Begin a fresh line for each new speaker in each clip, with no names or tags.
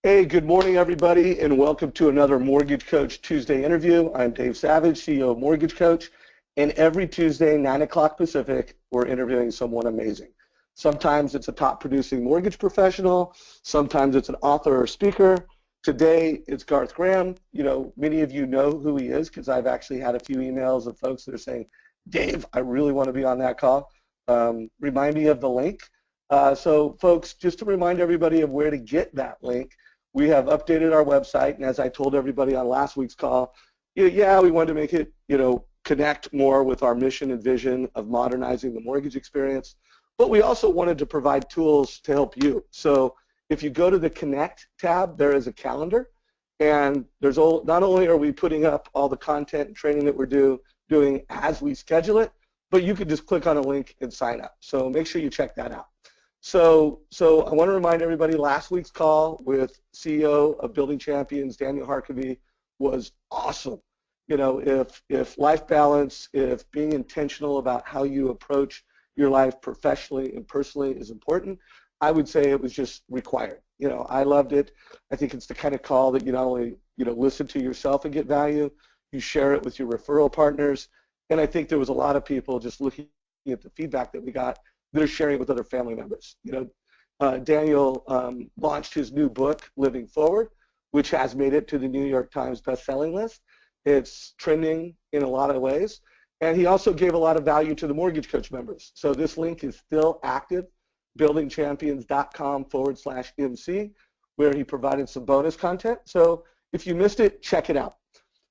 Hey, good morning, everybody, and welcome to another Mortgage Coach Tuesday interview. I'm Dave Savage, CEO of Mortgage Coach, and every Tuesday, 9 o'clock Pacific, we're interviewing someone amazing. Sometimes it's a top-producing mortgage professional. Sometimes it's an author or speaker. Today, it's Garth Graham. You know, many of you know who he is because I've actually had a few emails of folks that are saying, Dave, I really want to be on that call. Remind me of the link. So, folks, just to remind everybody of where to get that link, we have updated our website, and as I told everybody on last week's call, yeah, we wanted to make it, connect more with our mission and vision of modernizing the mortgage experience, but we also wanted to provide tools to help you. So if you go to the Connect tab, there is a calendar, and not only are we putting up all the content and training that we're doing as we schedule it, but you could just click on a link and sign up. So make sure you check that out. So I want to remind everybody, last week's call with CEO of Building Champions, Daniel Harkavy, was awesome. You know, if life balance, if being intentional about how you approach your life professionally and personally is important, I would say it was just required. You know, I loved it. I think it's the kind of call that you not only, listen to yourself and get value, you share it with your referral partners. And I think there was a lot of people just looking at the feedback that we got, they're sharing it with other family members. Daniel launched his new book, Living Forward, which has made it to the New York Times best-selling list. It's trending in a lot of ways. And he also gave a lot of value to the Mortgage Coach members. So this link is still active, buildingchampions.com/MC, where he provided some bonus content. So if you missed it, check it out.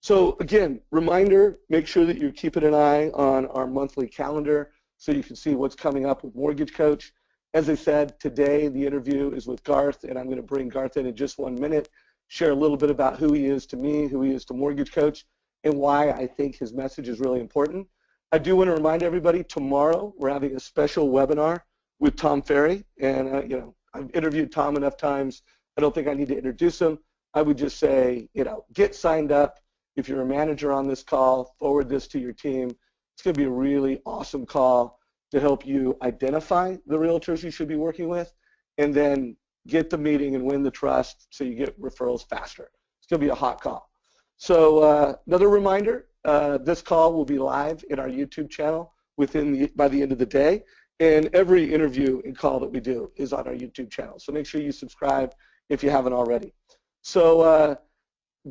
So again, reminder, make sure that you're keeping an eye on our monthly calendar so you can see what's coming up with Mortgage Coach. As I said, today the interview is with Garth, and I'm going to bring Garth in just 1 minute, share a little bit about who he is to me, who he is to Mortgage Coach, and why I think his message is really important. I do want to remind everybody, tomorrow we're having a special webinar with Tom Ferry, and I've interviewed Tom enough times, I don't think I need to introduce him. I would just say, get signed up. If you're a manager on this call, forward this to your team. It's going to be a really awesome call to help you identify the realtors you should be working with and then get the meeting and win the trust so you get referrals faster. It's going to be a hot call. So another reminder, this call will be live in our YouTube channel by the end of the day, and every interview and call that we do is on our YouTube channel. So make sure you subscribe if you haven't already. So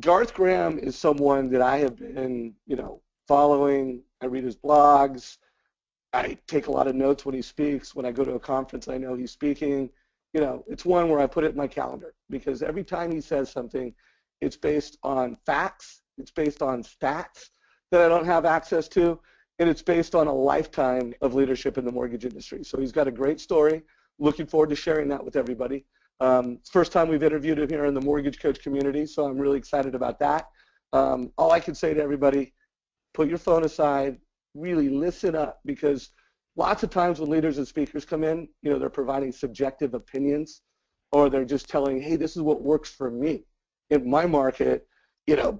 Garth Graham is someone that I have been, following. I read his blogs. I take a lot of notes when he speaks. When I go to a conference, I know he's speaking. It's one where I put it in my calendar because every time he says something, it's based on facts, it's based on stats that I don't have access to, and it's based on a lifetime of leadership in the mortgage industry. So he's got a great story. Looking forward to sharing that with everybody. It's the first time we've interviewed him here in the Mortgage Coach community, so I'm really excited about that. All I can say to everybody, put your phone aside, really listen up, because lots of times when leaders and speakers come in, they're providing subjective opinions, or they're just telling, hey, this is what works for me in my market,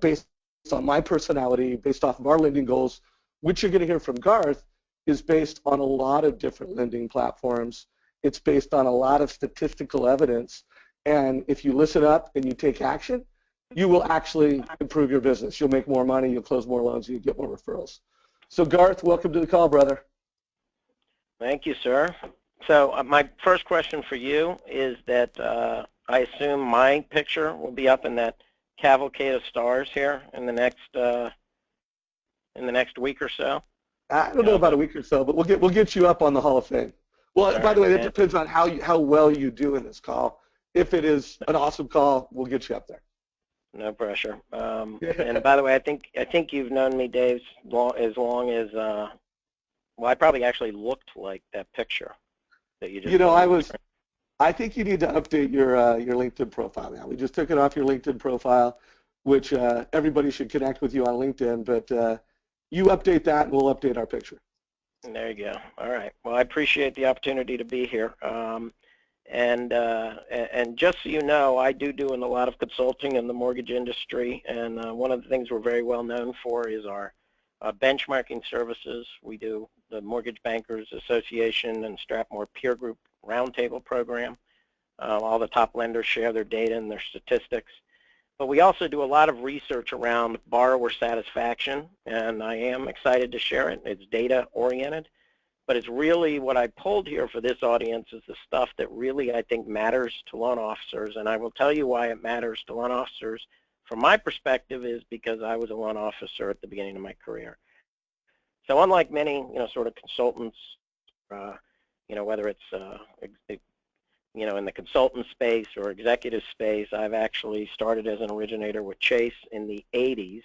based on my personality, based off of our lending goals. What you're going to hear from Garth is based on a lot of different lending platforms. It's based on a lot of statistical evidence, and if you listen up and you take action, you will actually improve your business. You'll make more money, you'll close more loans, and you get more referrals. So Garth, welcome to the call, brother.
Thank you, sir. So my first question for you is that I assume my picture will be up in that cavalcade of stars here in the next week or so.
I don't know about a week or so, but we'll get you up on the Hall of Fame. Well, by the way, that depends on how well you do in this call. If it is an awesome call, we'll get you up there.
No pressure. And by the way, I think you've known me, Dave, as long as well. I probably actually looked like that picture that you just.
I think you need to update your LinkedIn profile now. We just took it off your LinkedIn profile, which everybody should connect with you on LinkedIn. But you update that, and we'll update our picture.
There you go. All right. Well, I appreciate the opportunity to be here. And just so you know, I do a lot of consulting in the mortgage industry, and one of the things we're very well known for is our benchmarking services. We do the Mortgage Bankers Association and Stratmor Peer Group Roundtable program. All the top lenders share their data and their statistics. But we also do a lot of research around borrower satisfaction, and I am excited to share it. It's data-oriented, but it's really what I pulled here for this audience is the stuff that really I think matters to loan officers, and I will tell you why it matters to loan officers. From my perspective is because I was a loan officer at the beginning of my career. So unlike many, sort of consultants, whether it's in the consultant space or executive space, I've actually started as an originator with Chase in the 80s,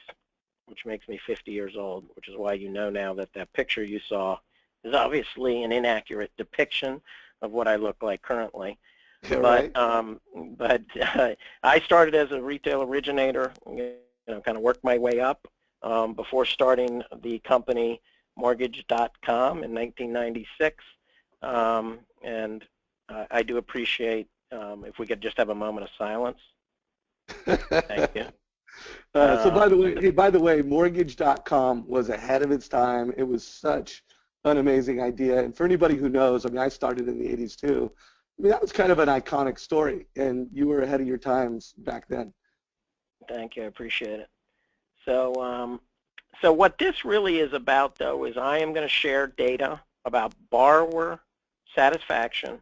which makes me 50 years old, which is why you know now that that picture you saw is obviously an inaccurate depiction of what I look like currently.
Yeah,
but
right.
I started as a retail originator, kind of worked my way up before starting the company Mortgage.com in 1996, and I do appreciate if we could just have a moment of silence. Thank you.
So by the way, Mortgage.com was ahead of its time. It was such an amazing idea. And for anybody who knows, I mean, I started in the 80s too. I mean, that was kind of an iconic story, and you were ahead of your times back then.
Thank you. I appreciate it. So, so what this really is about, though, is I am going to share data about borrower satisfaction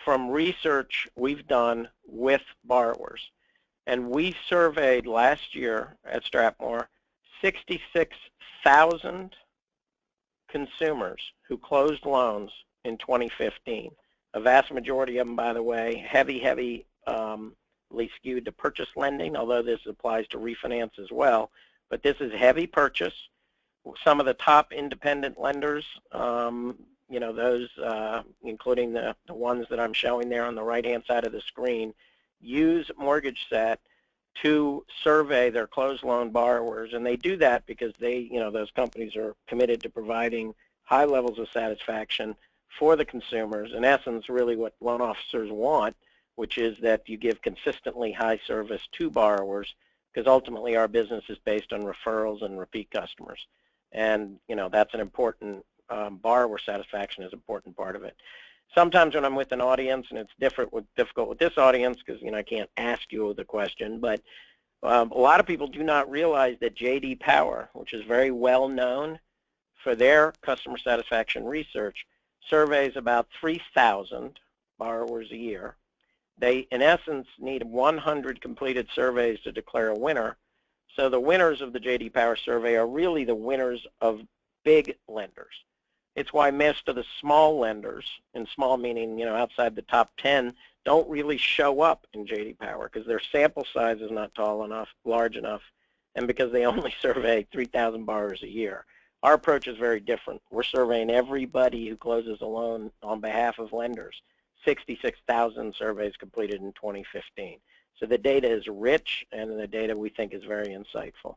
from research we've done with borrowers. And we surveyed last year at Stratmor 66,000 consumers who closed loans in 2015. A vast majority of them, by the way, heavily skewed to purchase lending, although this applies to refinance as well. But this is heavy purchase. Some of the top independent lenders, those including the ones that I'm showing there on the right-hand side of the screen, use MortgageSat to survey their closed loan borrowers, and they do that because those companies are committed to providing high levels of satisfaction for the consumers. In essence, really what loan officers want, which is that you give consistently high service to borrowers, because ultimately our business is based on referrals and repeat customers. And, that's an important, borrower satisfaction is an important part of it. Sometimes when I'm with an audience, and it's difficult with this audience because, I can't ask you the question, but a lot of people do not realize that J.D. Power, which is very well known for their customer satisfaction research, surveys about 3,000 borrowers a year. They, in essence, need 100 completed surveys to declare a winner. So the winners of the J.D. Power survey are really the winners of big lenders. It's why most of the small lenders, and small meaning, outside the top 10, don't really show up in J.D. Power because their sample size is not large enough, and because they only survey 3,000 borrowers a year. Our approach is very different. We're surveying everybody who closes a loan on behalf of lenders. 66,000 surveys completed in 2015. So the data is rich, and the data we think is very insightful.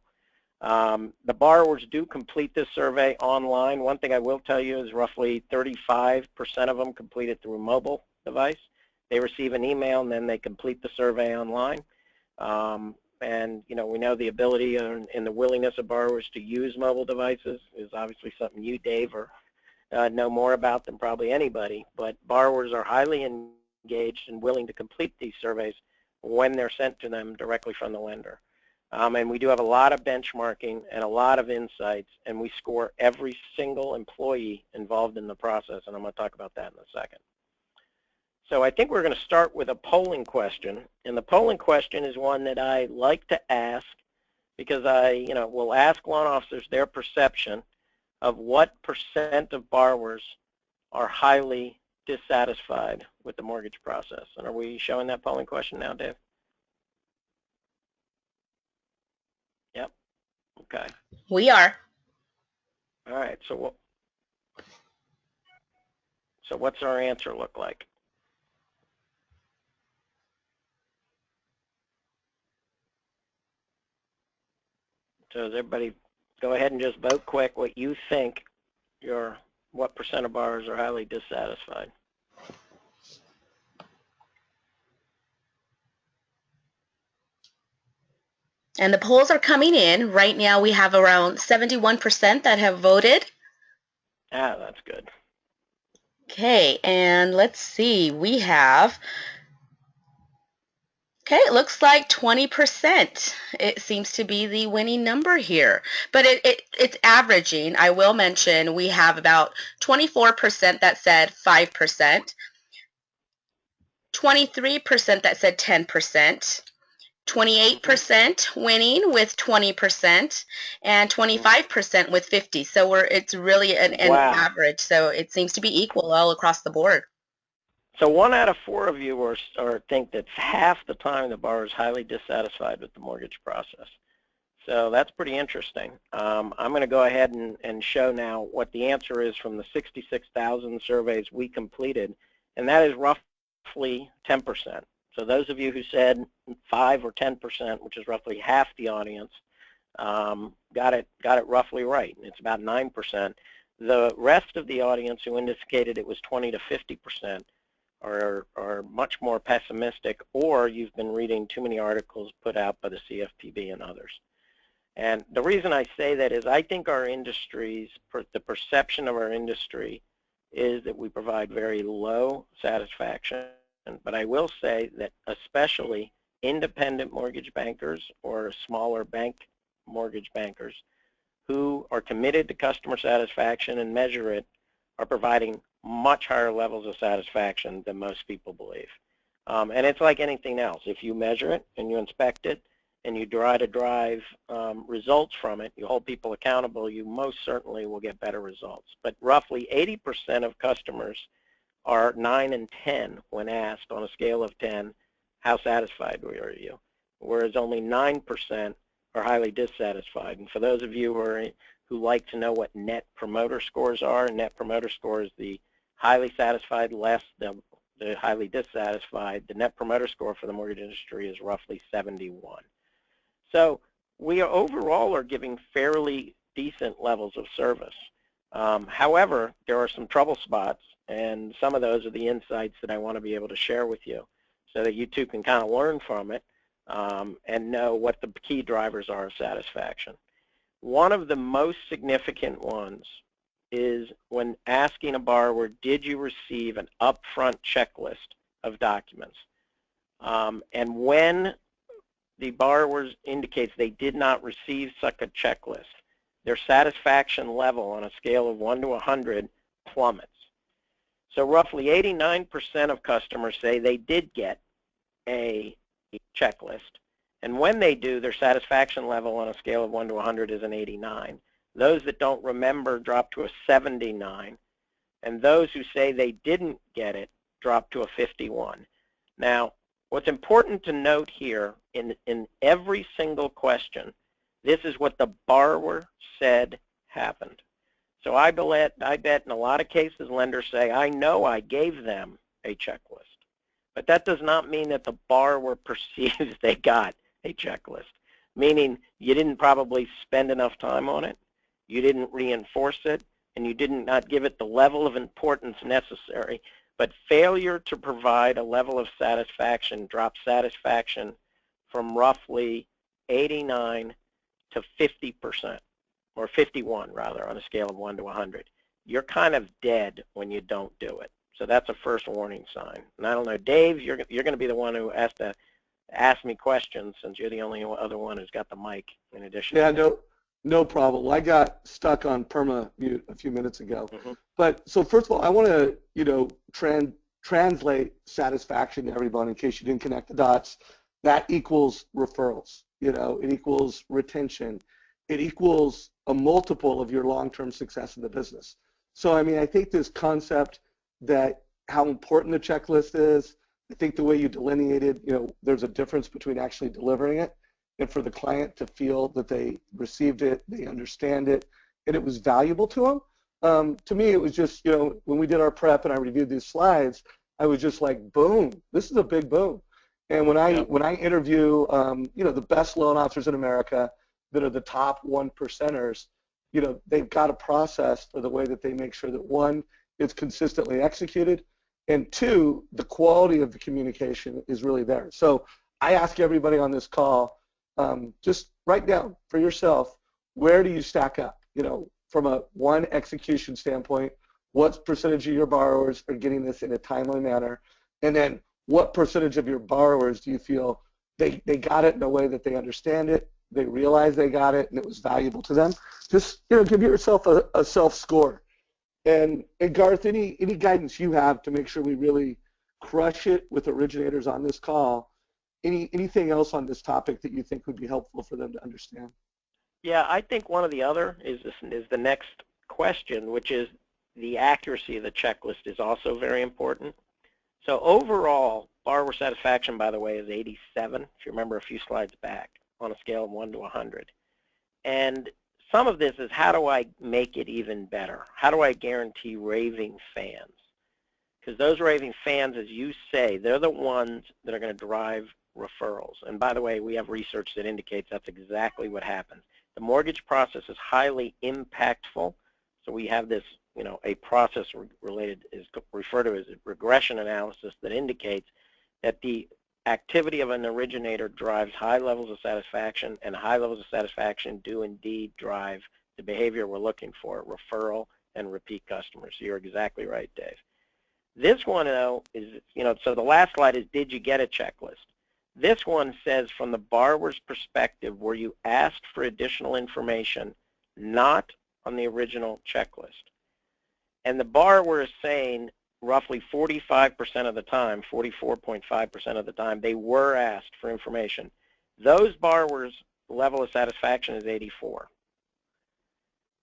The borrowers do complete this survey online. One thing I will tell you is roughly 35% of them complete it through a mobile device. They receive an email, and then they complete the survey online. And, we know the ability and the willingness of borrowers to use mobile devices is obviously something you, Dave, know more about than probably anybody. But borrowers are highly engaged and willing to complete these surveys when they're sent to them directly from the lender. And we do have a lot of benchmarking and a lot of insights, and we score every single employee involved in the process, and I'm going to talk about that in a second. So I think we're going to start with a polling question, and the polling question is one that I like to ask because I, will ask loan officers their perception of what % of borrowers are highly dissatisfied with the mortgage process. And are we showing that polling question now, Dave? Yep. Okay.
We are.
All right. So what's our answer look like? So does everybody go ahead and just vote quick what you think what % of borrowers are highly dissatisfied?
And the polls are coming in. Right now we have around 71% that have voted.
Ah, that's good.
Okay, and let's see. We have Okay, it looks like 20%. It seems to be the winning number here. But it's averaging. I will mention we have about 24% that said 5%, 23% that said 10%, 28% winning with 20%, and 25% with 50. So it's really an
Wow.
average. So it seems to be equal all across the board.
So 1 out of 4 of you think that half the time the borrower is highly dissatisfied with the mortgage process. So that's pretty interesting. I'm going to go ahead and show now what the answer is from the 66,000 surveys we completed, and that is roughly 10%. So those of you who said 5 or 10%, which is roughly half the audience, got it roughly right. It's about 9%. The rest of the audience who indicated it was 20 to 50% are much more pessimistic, or you've been reading too many articles put out by the CFPB and others. And the reason I say that is I think our industries, the perception of our industry is that we provide very low satisfaction. But I will say that especially independent mortgage bankers or smaller bank mortgage bankers who are committed to customer satisfaction and measure it are providing much higher levels of satisfaction than most people believe. And it's like anything else. If you measure it and you inspect it and you try to drive results from it, you hold people accountable, you most certainly will get better results. But roughly 80% of customers are 9 and 10 when asked on a scale of 10, how satisfied are you? Whereas only 9% are highly dissatisfied. And for those of you who like to know what net promoter scores are, net promoter score is the highly satisfied less the highly dissatisfied. The net promoter score for the mortgage industry is roughly 71. So we overall are giving fairly decent levels of service. However, there are some trouble spots, and some of those are the insights that I want to be able to share with you so that you too can kind of learn from it and know what the key drivers are of satisfaction. One of the most significant ones is when asking a borrower, did you receive an upfront checklist of documents? And when the borrower indicates they did not receive such a checklist, their satisfaction level on a scale of 1 to 100 plummets. So roughly 89% of customers say they did get a checklist. And when they do, their satisfaction level on a scale of 1 to 100 is an 89. Those that don't remember drop to a 79. And those who say they didn't get it drop to a 51. Now, what's important to note here, in every single question, this is what the borrower said happened. So I bet in a lot of cases lenders say, I know I gave them a checklist. But that does not mean that the borrower perceives they got a checklist, meaning you didn't probably spend enough time on it, you didn't reinforce it, and you did not give it the level of importance necessary. But failure to provide a level of satisfaction drops satisfaction from roughly 89 to 50%, or 51 rather, on a scale of 1 to 100. You're kind of dead when you don't do it. So that's a first warning sign. And I don't know, Dave, you're going to be the one who has to ask me questions since you're the only other one who's got the mic in addition.
Yeah, no problem. I got stuck on perma mute a few minutes ago. But so first of all, I want to, translate satisfaction to everyone in case you didn't connect the dots. That equals referrals. It equals retention. It equals a multiple of your long-term success in the business. So, I think this concept that how important the checklist is, I think the way you delineated, there's a difference between actually delivering it and for the client to feel that they received it, they understand it, and it was valuable to them. To me, it was just, when we did our prep and I reviewed these slides, I was just like, boom, this is a big boom. And when I interview, the best loan officers in America that are the top 1%ers, they've got a process for the way that they make sure that, one, it's consistently executed, and two, the quality of the communication is really there. So I ask everybody on this call, just write down for yourself, where do you stack up? From a one execution standpoint, what percentage of your borrowers are getting this in a timely manner? And then what percentage of your borrowers do you feel they got it in a way that they understand it, they realize they got it, and it was valuable to them. Just give yourself a self score. And Garth, any guidance you have to make sure we really crush it with originators on this call? Anything else on this topic that you think would be helpful for them to understand?
Yeah, I think one of the other is the next question, which is the accuracy of the checklist is also very important. So overall, borrower satisfaction, by the way, is 87, if you remember a few slides back, on a scale of 1 to 100. And some of this is, how do I make it even better? How do I guarantee raving fans? Because those raving fans, as you say, they're the ones that are going to drive referrals. And by the way, we have research that indicates that's exactly what happens. The mortgage process is highly impactful. So we have this, a process related, is referred to as a regression analysis, that indicates that the activity of an originator drives high levels of satisfaction, and high levels of satisfaction do indeed drive the behavior we're looking for, referral and repeat customers. So you're exactly right, Dave. This one, though, is, so the last slide is, did you get a checklist? This one says, from the borrower's perspective, were you asked for additional information not on the original checklist? And the borrower is saying roughly 45% of the time, 44.5% of the time, they were asked for information. Those borrowers' level of satisfaction is 84.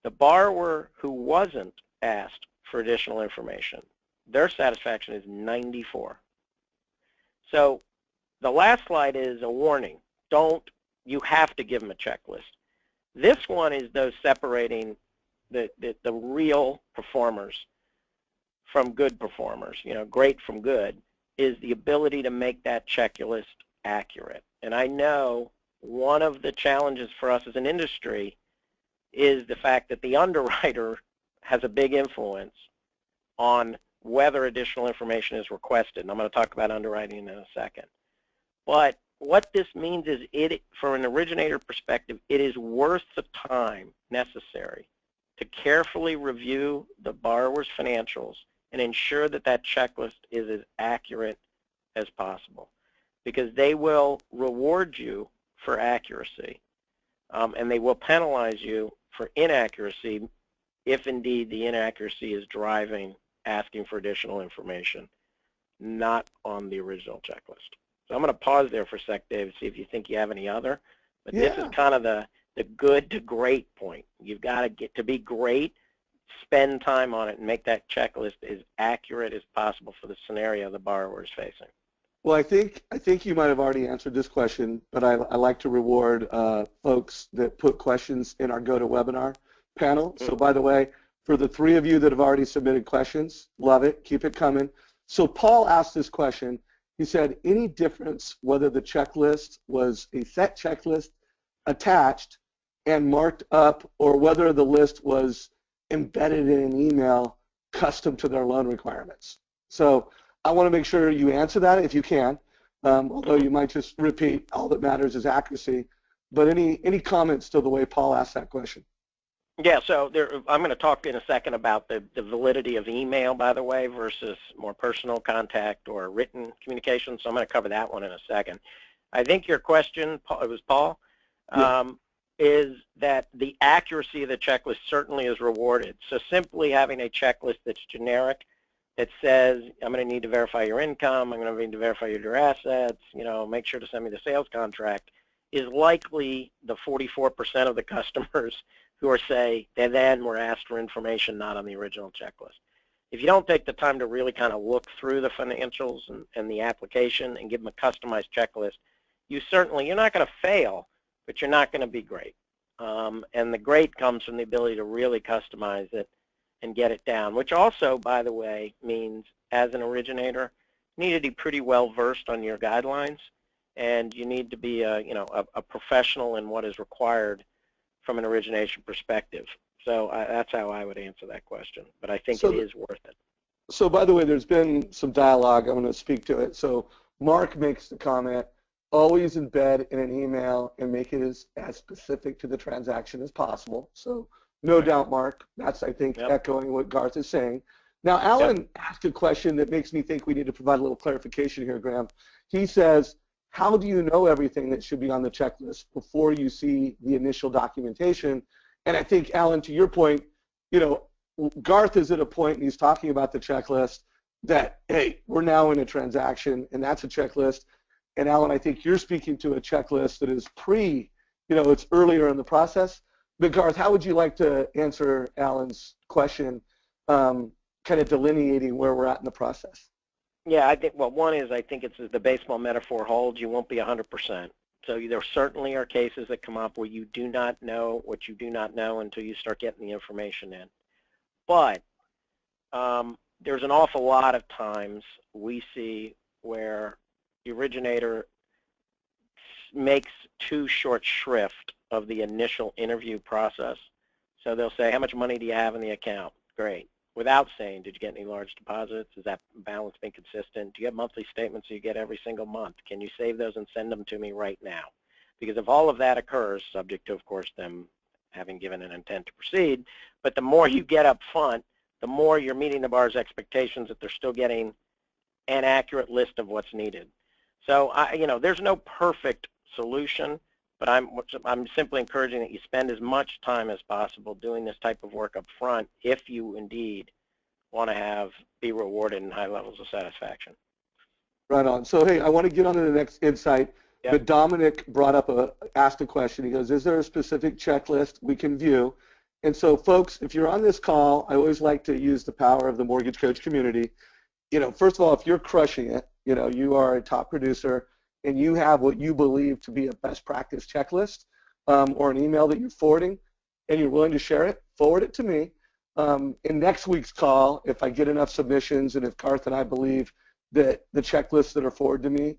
The borrower who wasn't asked for additional information, their satisfaction is 94. So the last slide is a warning. You have to give them a checklist. This one is those separating the real performers from good performers, great from good, is the ability to make that checklist accurate. And I know one of the challenges for us as an industry is the fact that the underwriter has a big influence on whether additional information is requested. And I'm going to talk about underwriting in a second. But what this means is, from an originator perspective, it is worth the time necessary to carefully review the borrower's financials and ensure that that checklist is as accurate as possible, because they will reward you for accuracy, and they will penalize you for inaccuracy if indeed the inaccuracy is driving asking for additional information, not on the original checklist. So I'm going to pause there for a sec, Dave, see if you think you have any other. But This is kind of the good to great point. You've got to get to be great, spend time on it, and make that checklist as accurate as possible for the scenario the borrower is facing.
Well, I think you might have already answered this question, but I like to reward folks that put questions in our GoToWebinar panel. So by the way, for the 3 of you that have already submitted questions, love it, keep it coming. So Paul asked this question. He said, any difference whether the checklist was a set checklist attached and marked up, or whether the list was embedded in an email custom to their loan requirements? So I want to make sure you answer that if you can, although you might just repeat, all that matters is accuracy. But any comments to the way Paul asked that question?
Yeah, so I'm going to talk in a second about the validity of email, by the way, versus more personal contact or written communication. So I'm going to cover that one in a second. I think your question, it was Paul, is that the accuracy of the checklist certainly is rewarded. So simply having a checklist that's generic, that says, I'm going to need to verify your income, I'm going to need to verify your assets, make sure to send me the sales contract, is likely the 44% of the customers who are, say, they then were asked for information not on the original checklist. If you don't take the time to really kind of look through the financials and the application and give them a customized checklist, you're not going to fail, but you're not going to be great. And the great comes from the ability to really customize it and get it down, which also, by the way, means as an originator, you need to be pretty well versed on your guidelines, and you need to be a professional in what is required from an origination perspective. So that's how I would answer that question, but I think it is worth it.
So by the way, there's been some dialogue. I'm going to speak to it. So Mark makes the comment, always embed in an email and make it as specific to the transaction as possible. So no doubt, Mark, that's, I think, echoing what Garth is saying. Now, Alan asked a question that makes me think we need to provide a little clarification here, Graham. He says, how do you know everything that should be on the checklist before you see the initial documentation? And I think, Alan, to your point, you know, Garth is at a point, and he's talking about the checklist, that, hey, we're now in a transaction, and that's a checklist. And Alan, I think you're speaking to a checklist that is it's earlier in the process. But Garth, how would you like to answer Alan's question, kind of delineating where we're at in the process?
Yeah, I think, well, one is I think it's the baseball metaphor holds. You won't be 100%. So there certainly are cases that come up where you do not know what you do not know until you start getting the information in. But there's an awful lot of times we see where the originator makes too short shrift of the initial interview process. So they'll say, how much money do you have in the account? Great. Without saying, did you get any large deposits? Is that balance been consistent? Do you have monthly statements you get every single month? Can you save those and send them to me right now? Because if all of that occurs, subject to, of course, them having given an intent to proceed, but the more you get up front, the more you're meeting the bar's expectations that they're still getting an accurate list of what's needed. So, there's no perfect solution, but I'm simply encouraging that you spend as much time as possible doing this type of work up front if you indeed want to be rewarded in high levels of satisfaction.
Right on. So, hey, I want to get on to the next insight. Yep. But Dominic asked a question. He goes, is there a specific checklist we can view? And so, folks, if you're on this call, I always like to use the power of the mortgage coach community. First of all, if you're crushing it, you are a top producer, and you have what you believe to be a best practice checklist or an email that you're forwarding, and you're willing to share it, forward it to me. In next week's call, if I get enough submissions and if Garth and I believe that the checklists that are forwarded to me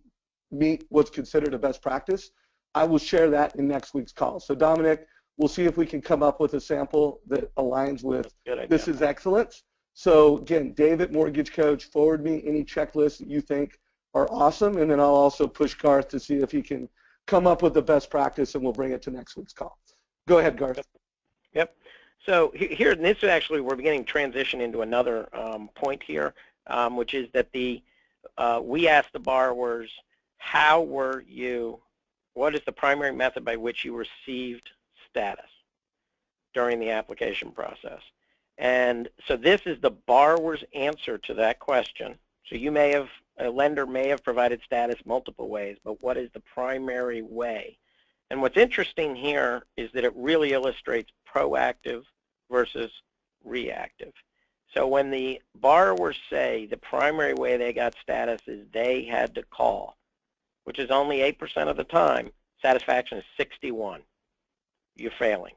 meet what's considered a best practice, I will share that in next week's call. So Dominic, we'll see if we can come up with a sample that aligns with this is excellence. So again, David, Mortgage Coach, forward me any checklists that you think are awesome, and then I'll also push Garth to see if he can come up with the best practice, and we'll bring it to next week's call. Go ahead, Garth.
Yep. So here, and this is actually, we're beginning to transition into another point here, which is that we asked the borrowers, what is the primary method by which you received status during the application process? And so this is the borrower's answer to that question. So a lender may have provided status multiple ways, but what is the primary way? And what's interesting here is that it really illustrates proactive versus reactive. So when the borrowers say the primary way they got status is they had to call, which is only 8% of the time, satisfaction is 61. You're failing.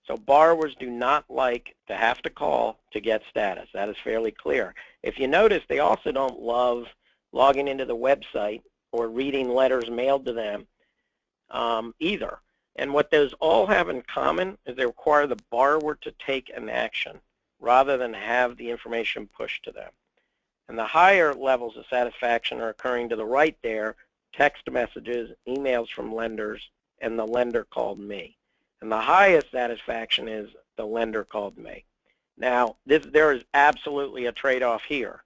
So borrowers do not like to have to call to get status. That is fairly clear. If you notice, they also don't love logging into the website or reading letters mailed to them either. And what those all have in common is they require the borrower to take an action rather than have the information pushed to them. And the higher levels of satisfaction are occurring to the right there, text messages, emails from lenders, and the lender called me. And the highest satisfaction is the lender called me. Now, there is absolutely a trade-off here.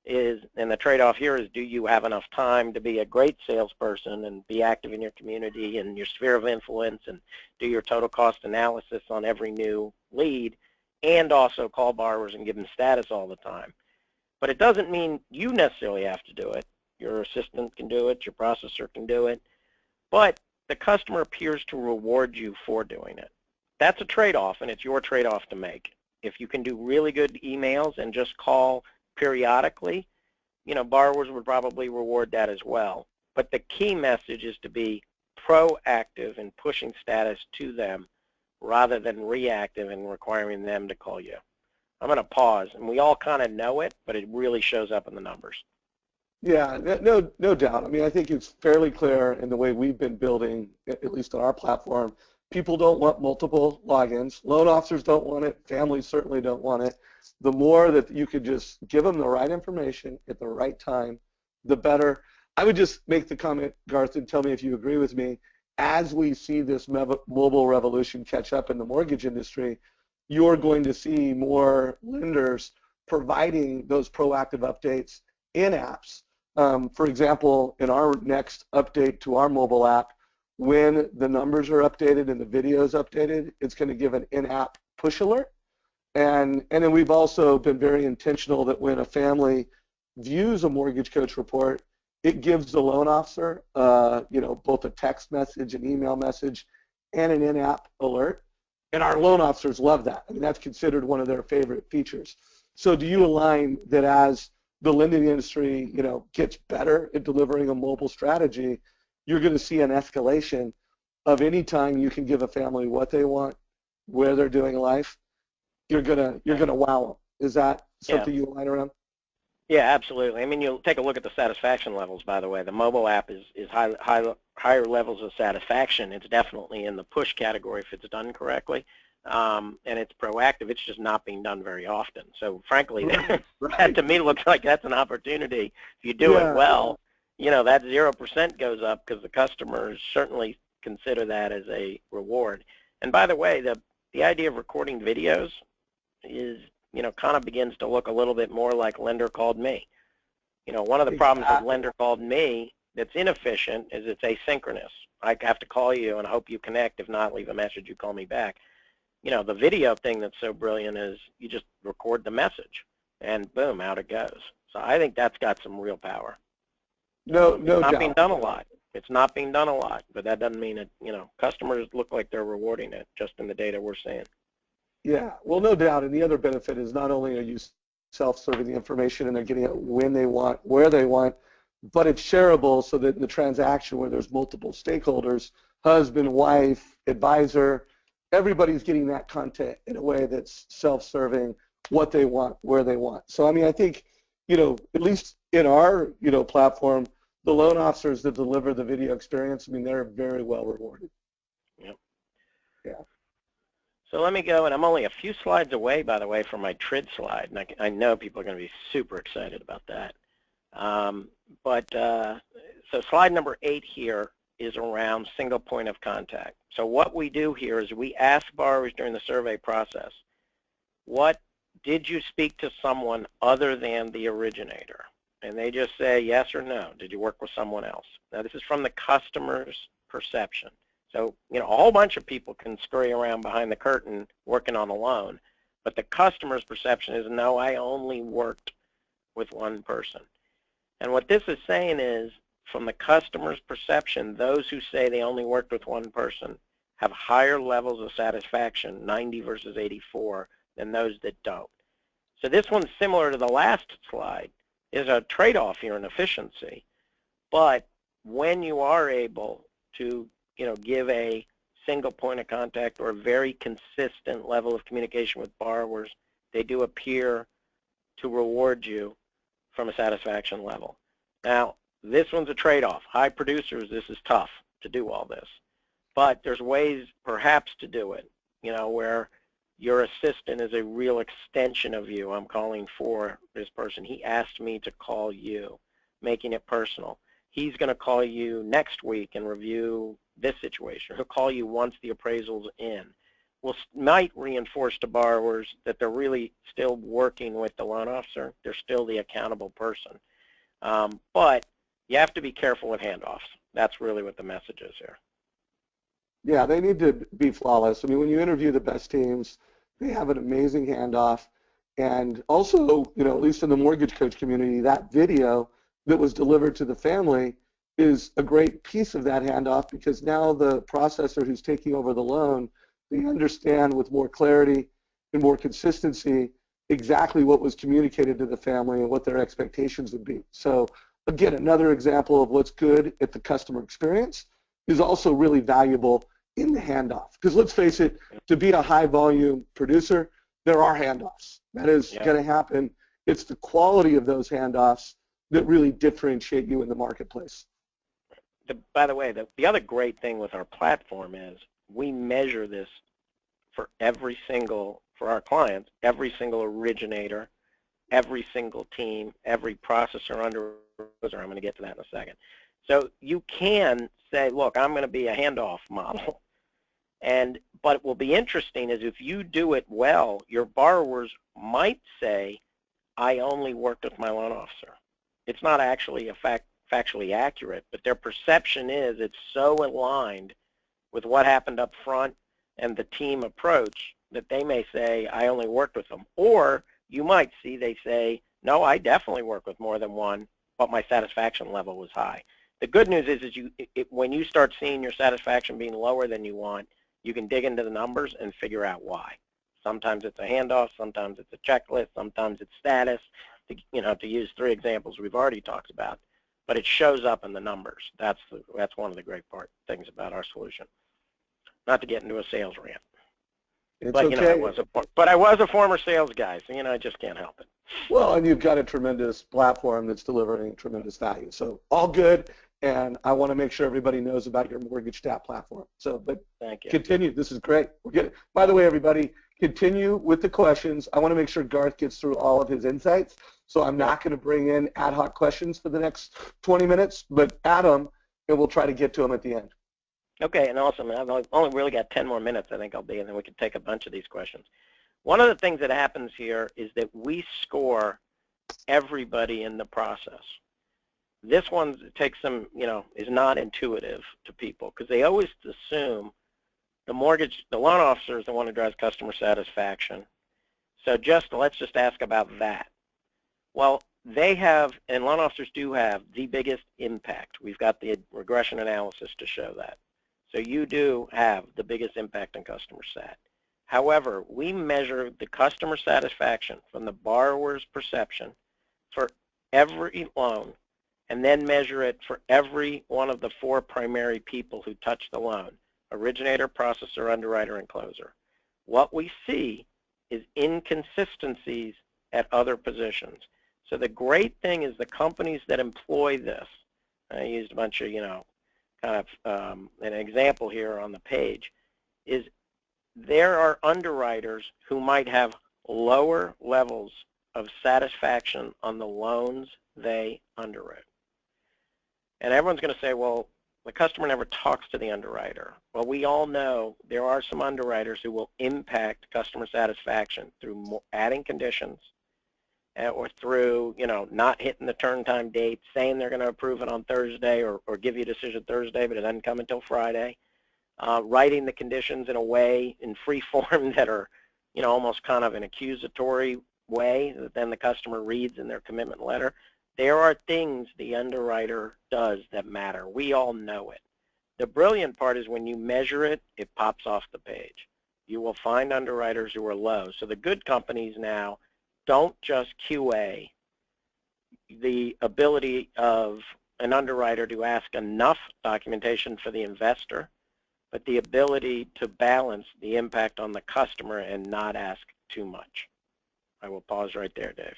And the trade-off here is, do you have enough time to be a great salesperson and be active in your community and your sphere of influence and do your total cost analysis on every new lead and also call borrowers and give them status all the time? But it doesn't mean you necessarily have to do it. Your assistant can do it. Your processor can do it. But the customer appears to reward you for doing it. That's a trade-off, and it's your trade-off to make. If you can do really good emails and just call periodically, borrowers would probably reward that as well. But the key message is to be proactive in pushing status to them rather than reactive in requiring them to call you. I'm going to pause, and we all kind of know it, but it really shows up in the numbers.
Yeah, no doubt. I mean, I think it's fairly clear in the way we've been building, at least on our platform. People don't want multiple logins. Loan officers don't want it. Families certainly don't want it. The more that you could just give them the right information at the right time, the better. I would just make the comment, Garth, and tell me if you agree with me. As we see this mobile revolution catch up in the mortgage industry, you're going to see more lenders providing those proactive updates in apps For example, in our next update to our mobile app, when the numbers are updated and the video is updated, it's going to give an in-app push alert. And then we've also been very intentional that when a family views a mortgage coach report, it gives the loan officer, both a text message, an email message, and an in-app alert. And our loan officers love that. I mean, that's considered one of their favorite features. So do you align that as the lending industry, gets better at delivering a mobile strategy, you're going to see an escalation of any time you can give a family what they want, where they're doing life, you're gonna wow them. Is that something you align around?
Yeah, absolutely. I mean, you'll take a look at the satisfaction levels, by the way. The mobile app is higher levels of satisfaction. It's definitely in the push category if it's done correctly, and it's proactive. It's just not being done very often. So, frankly, that to me looks like that's an opportunity. If you do it well, that 0% goes up because the customers certainly consider that as a reward. And by the way, the idea of recording videos is, kind of begins to look a little bit more like Lender Called Me. One of the problems with Lender Called Me that's inefficient is it's asynchronous. I have to call you and I hope you connect. If not, leave a message, you call me back. The video thing that's so brilliant is you just record the message and boom, out it goes. So I think that's got some real power.
No
It's
doubt.
not being done a lot. It's not being done a lot, but that doesn't mean it, customers look like they're rewarding it just in the data we're seeing.
Yeah, well, no doubt. And the other benefit is not only are you self-serving the information and they're getting it when they want, where they want, but it's shareable so that in the transaction where there's multiple stakeholders, husband, wife, advisor, everybody's getting that content in a way that's self-serving, what they want, where they want. So, I mean, I think, at least in our, platform, the loan officers that deliver the video experience, I mean, they're very well rewarded.
Yep.
Yeah.
So let me go, and I'm only a few slides away, by the way, from my TRID slide, and I know people are going to be super excited about that. So slide number 8 here is around single point of contact. So what we do here is we ask borrowers during the survey process, did you speak to someone other than the originator? And they just say yes or no. Did you work with someone else? Now, this is from the customer's perception. So, a whole bunch of people can scurry around behind the curtain working on a loan, but the customer's perception is, no, I only worked with one person. And what this is saying is, from the customer's perception, those who say they only worked with one person have higher levels of satisfaction, 90 versus 84, than those that don't. So this one's similar to the last slide. There's a trade-off here in efficiency, but when you are able to give a single point of contact or a very consistent level of communication with borrowers, they do appear to reward you from a satisfaction level. Now, this one's a trade-off. High producers, this is tough to do all this. But there's ways perhaps to do it, where your assistant is a real extension of you. I'm calling for this person. He asked me to call you, making it personal. He's going to call you next week and review this situation. He'll call you once the appraisal's in. Might reinforce to borrowers that they're really still working with the loan officer. They're still the accountable person. But you have to be careful with handoffs. That's really what the message is here.
Yeah, they need to be flawless. I mean, when you interview the best teams, they have an amazing handoff. And also, at least in the mortgage coach community, that video that was delivered to the family is a great piece of that handoff, because now the processor who's taking over the loan, they understand with more clarity and more consistency exactly what was communicated to the family and what their expectations would be. So again, another example of what's good at the customer experience is also really valuable in the handoff. Because let's face it, to be a high volume producer, there are handoffs. That is going to happen. It's the quality of those handoffs that really differentiate you in the marketplace.
By the way, the other great thing with our platform is we measure this for for our clients, every single originator, every single team, every processor under. I'm going to get to that in a second. So you can say, look, I'm going to be a handoff model. But what will be interesting is if you do it well, your borrowers might say, I only worked with my loan officer. it's not actually factually accurate, but their perception is it's so aligned with what happened up front and the team approach that they may say, I only worked with them. Or you might see they say, no, I definitely work with more than one, but my satisfaction level was high. The good news is when you start seeing your satisfaction being lower than you want, you can dig into the numbers and figure out why. Sometimes it's a handoff, sometimes it's a checklist, sometimes it's status, to use 3 examples we've already talked about. But it shows up in the numbers. That's one of the great things about our solution. Not to get into a sales rant.
It's
but
okay.
I was a former sales guy, so I just can't help it.
Well, and you've got a tremendous platform that's delivering tremendous value. So all good, and I want to make sure everybody knows about your mortgage stat platform. So, but
thank you.
Continue. This is great. We're good. By the way, everybody, continue with the questions. I want to make sure Garth gets through all of his insights. So I'm not going to bring in ad hoc questions for the next 20 minutes, but Adam, and we'll try to get to them at the end.
Okay, and awesome. I've only really got 10 more minutes, I think I'll be, and then we can take a bunch of these questions. One of the things that happens here is that we score everybody in the process. This one takes some, is not intuitive to people because they always assume the loan officer is the one who drives customer satisfaction. So let's just ask about that. Well, they have, and loan officers do have, the biggest impact. We've got the regression analysis to show that. So you do have the biggest impact on customer sat. However, we measure the customer satisfaction from the borrower's perception for every loan and then measure it for every one of the 4 primary people who touch the loan: originator, processor, underwriter, and closer. What we see is inconsistencies at other positions. So the great thing is the companies that employ this, I used a bunch of, an example here on the page, is there are underwriters who might have lower levels of satisfaction on the loans they underwrote. And everyone's going to say, well, the customer never talks to the underwriter. Well, we all know there are some underwriters who will impact customer satisfaction through adding conditions or through, not hitting the turn time date, saying they're going to approve it on Thursday or give you a decision Thursday, but it doesn't come until Friday, writing the conditions in a way in free form that are, almost kind of an accusatory way that then the customer reads in their commitment letter. There are things the underwriter does that matter. We all know it. The brilliant part is when you measure it, it pops off the page. You will find underwriters who are low. So the good companies now don't just QA the ability of an underwriter to ask enough documentation for the investor, but the ability to balance the impact on the customer and not ask too much. I will pause right there, Dave.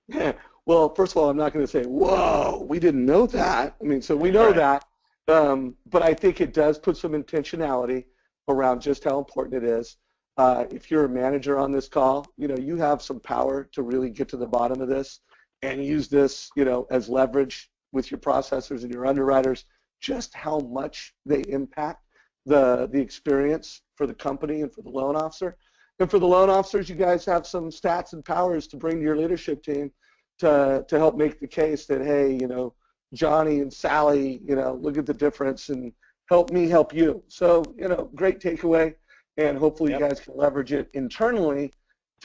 Yeah. Well, first of all, I'm not going to say, whoa, we didn't know that. I mean, so we know that, but I think it does put some intentionality around just how important it is. If you're a manager on this call, you have some power to really get to the bottom of this and use this, as leverage with your processors and your underwriters, just how much they impact the experience for the company and for the loan officer. And for the loan officers, you guys have some stats and powers to bring to your leadership team to help make the case that, hey, Johnny and Sally, look at the difference and help me help you. So, great takeaway. And hopefully you guys can leverage it internally.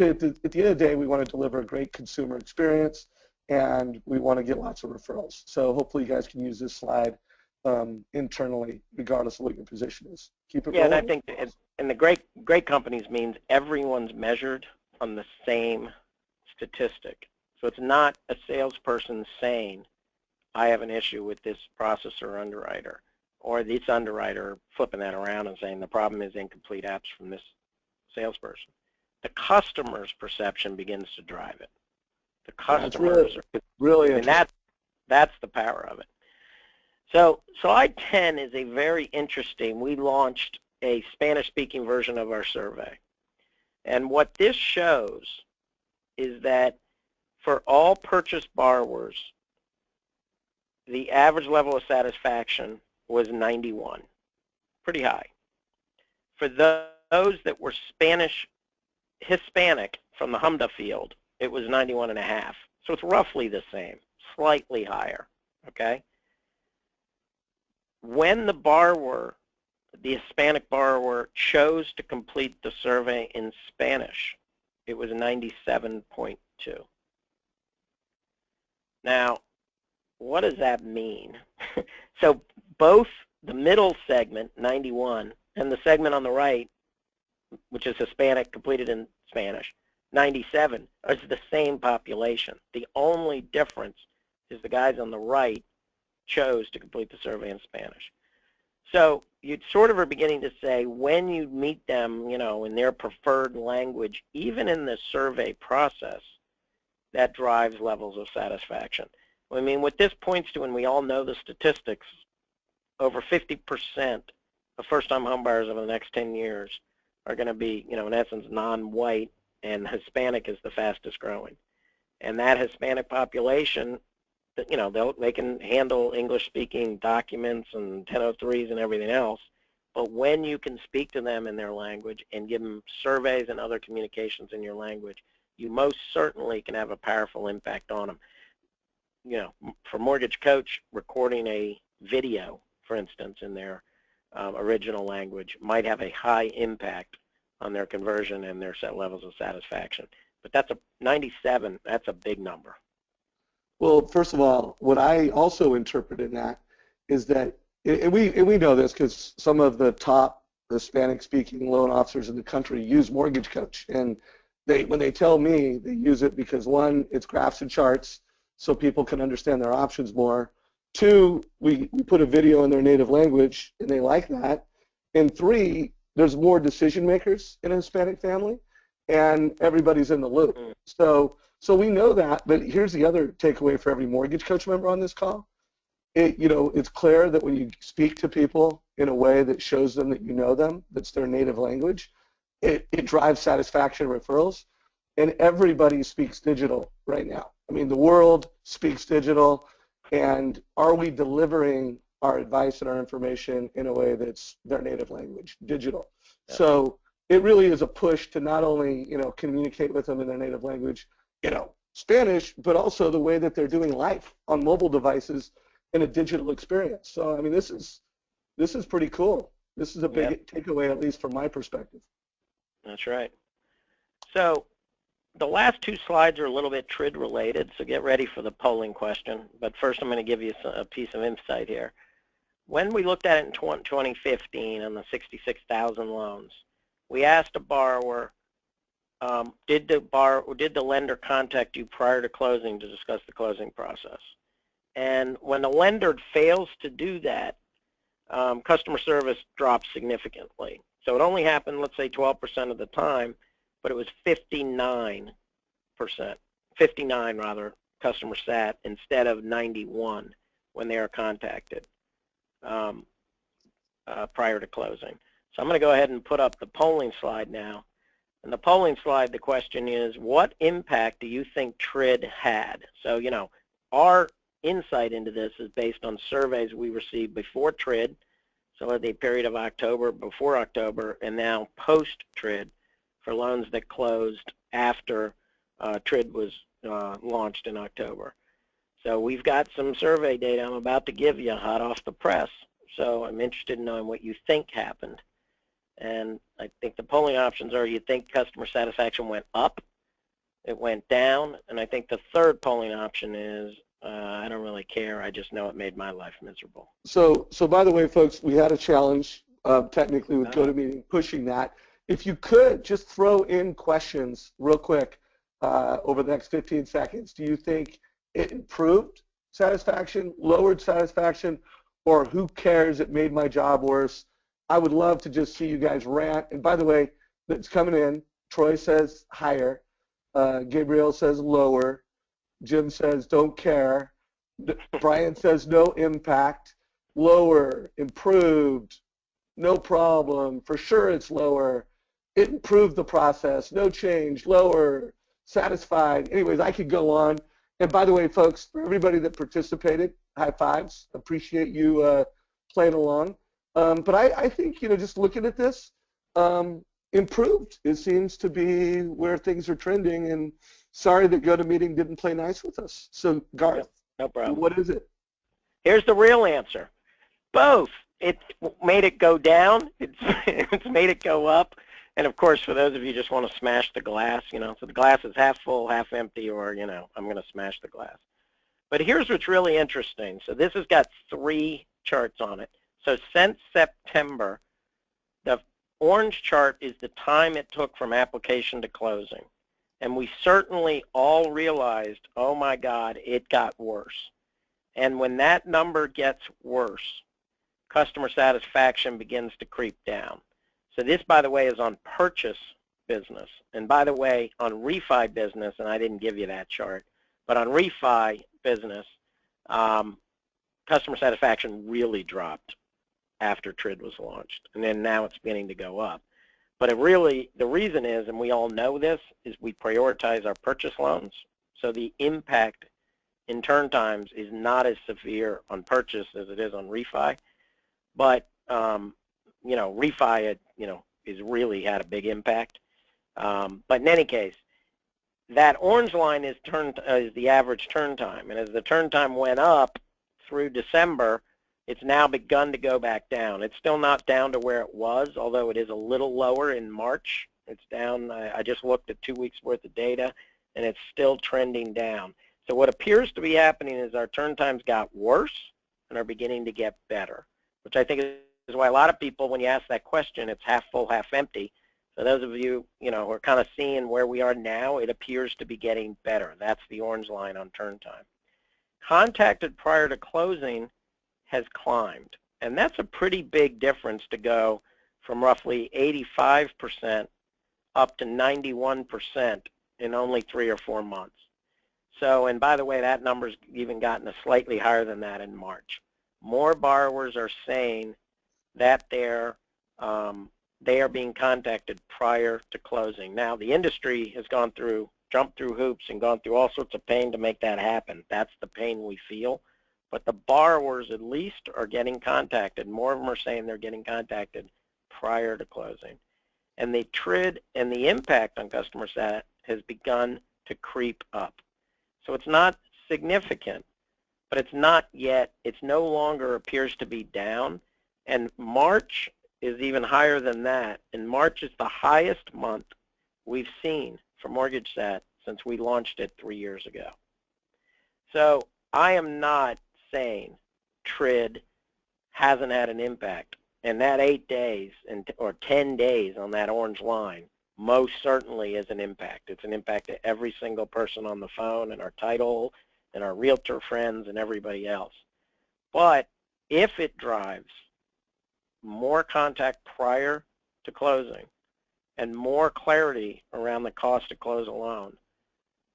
At the end of the day, we want to deliver a great consumer experience, and we want to get lots of referrals. So hopefully you guys can use this slide internally, regardless of what your position is. Keep it rolling.
And I think, and the great companies means everyone's measured on the same statistic. So it's not a salesperson saying, I have an issue with this processor or underwriter, or this underwriter flipping that around and saying the problem is incomplete apps from this salesperson. The customer's perception begins to drive it. The customers
really
and that's the power of it. So slide 10 is a very interesting, we launched a Spanish-speaking version of our survey. And what this shows is that for all purchase borrowers, the average level of satisfaction was 91, pretty high. For those that were Hispanic from the HMDA field, it was 91.5. So it's roughly the same, slightly higher, okay? When the borrower, the Hispanic borrower, chose to complete the survey in Spanish, it was 97.2. Now, what does that mean? So both the middle segment, 91, and the segment on the right, which is Hispanic completed in Spanish, 97, is the same population. The only difference is the guys on the right chose to complete the survey in Spanish. So you sort of are beginning to say when you meet them, you know, in their preferred language, even in the survey process, that drives levels of satisfaction. I mean, what this points to, and we all know the statistics, over 50% of first-time homebuyers over the next 10 years are going to be, you know, in essence, non-white, and Hispanic is the fastest growing. And that Hispanic population, you know, they can handle English-speaking documents and 1003s and everything else, but when you can speak to them in their language and give them surveys and other communications in your language, you most certainly can have a powerful impact on them. You know, for Mortgage Coach, recording a video, for instance, in their original language might have a high impact on their conversion and their set levels of satisfaction. But that's a 97, that's a big number.
Well, first of all, what I also interpret in that is that, and we know this because some of the top Hispanic-speaking loan officers in the country use Mortgage Coach, and when they tell me they use it because, one, it's graphs and charts so people can understand their options more. Two, we put a video in their native language and they like that. And three, there's more decision makers in a Hispanic family and everybody's in the loop. So we know that, but here's the other takeaway for every Mortgage Coach member on this call. It's clear that when you speak to people in a way that shows them that you know them, that's their native language, it drives satisfaction referrals. And everybody speaks digital right now. I mean, the world speaks digital, and are we delivering our advice and our information in a way that's their native language, digital? Yeah. So it really is a push to not only, communicate with them in their native language, Spanish, but also the way that they're doing life on mobile devices in a digital experience. So, I mean, this is pretty cool. This is a big takeaway, at least from my perspective.
That's right. So the last two slides are a little bit TRID related, so get ready for the polling question. But first I'm going to give you a piece of insight here. When we looked at it in 2015 on the 66,000 loans, we asked a borrower, did the lender contact you prior to closing to discuss the closing process? And when the lender fails to do that, customer service drops significantly. So it only happened, let's say, 12% of the time, but it was 59% customer sat instead of 91 when they are contacted prior to closing. So I'm going to go ahead and put up the polling slide now. In the polling slide, the question is, what impact do you think TRID had? So, our insight into this is based on surveys we received before TRID, so at the period of October, before October, and now post-TRID for loans that closed after TRID was launched in October. So we've got some survey data I'm about to give you hot off the press. So I'm interested in knowing what you think happened. And I think the polling options are, you think customer satisfaction went up, it went down, and I think the third polling option is, I don't really care, I just know it made my life miserable.
So by the way, folks, we had a challenge technically with GoToMeeting pushing that. If you could just throw in questions real quick over the next 15 seconds. Do you think it improved satisfaction, lowered satisfaction, or who cares, it made my job worse? I would love to just see you guys rant. And by the way, that's coming in. Troy says higher. Gabriel says lower. Jim says don't care. Brian says no impact. Lower, improved, no problem. For sure it's lower. It improved the process. No change. Lower, satisfied. Anyways, I could go on. And by the way, folks, for everybody that participated, high fives. Appreciate you playing along. But I think, just looking at this, improved. It seems to be where things are trending. And sorry that GoToMeeting didn't play nice with us. So, Garth.
No problem.
What is it?
Here's the real answer. Both. It made it go down. It's made it go up. And of course, for those of you who just want to smash the glass, so the glass is half full, half empty, or, I'm going to smash the glass. But here's what's really interesting. So this has got 3 charts on it. So since September, the orange chart is the time it took from application to closing. And we certainly all realized, oh my God, it got worse. And when that number gets worse, customer satisfaction begins to creep down. So this, by the way, is on purchase business. And by the way, on refi business, and I didn't give you that chart, but on refi business, customer satisfaction really dropped after TRID was launched. And then now it's beginning to go up. But the reason is, and we all know this, is we prioritize our purchase loans. So the impact in turn times is not as severe on purchase as it is on refi. But, refi, has really had a big impact. But in any case, that orange line is the average turn time. And as the turn time went up through December, it's now begun to go back down. It's still not down to where it was, although it is a little lower in March. It's down, I just looked at 2 weeks worth of data, and it's still trending down. So what appears to be happening is our turn times got worse and are beginning to get better, which I think is why a lot of people, when you ask that question, it's half full, half empty. So those of you, who are kind of seeing where we are now, it appears to be getting better. That's the orange line on turn time. Contacted prior to closing has climbed, and that's a pretty big difference to go from roughly 85% up to 91% in only 3 or 4 months. So, and by the way, that number's even gotten slightly higher than that in March. More borrowers are saying that they are being contacted prior to closing. Now, the industry has jumped through hoops and gone through all sorts of pain to make that happen. That's the pain we feel. But the borrowers at least are getting contacted. More of them are saying they're getting contacted prior to closing. And the TRID and the impact on customer sat has begun to creep up. So it's not significant, but it's not yet, it's no longer appears to be down. And March is even higher than that. And March is the highest month we've seen for mortgage sat since we launched it 3 years ago. So I am not saying TRID hasn't had an impact, and that 8 days or 10 days on that orange line most certainly is an impact. It's an impact to every single person on the phone and our title and our realtor friends and everybody else. But if it drives more contact prior to closing and more clarity around the cost to close a loan,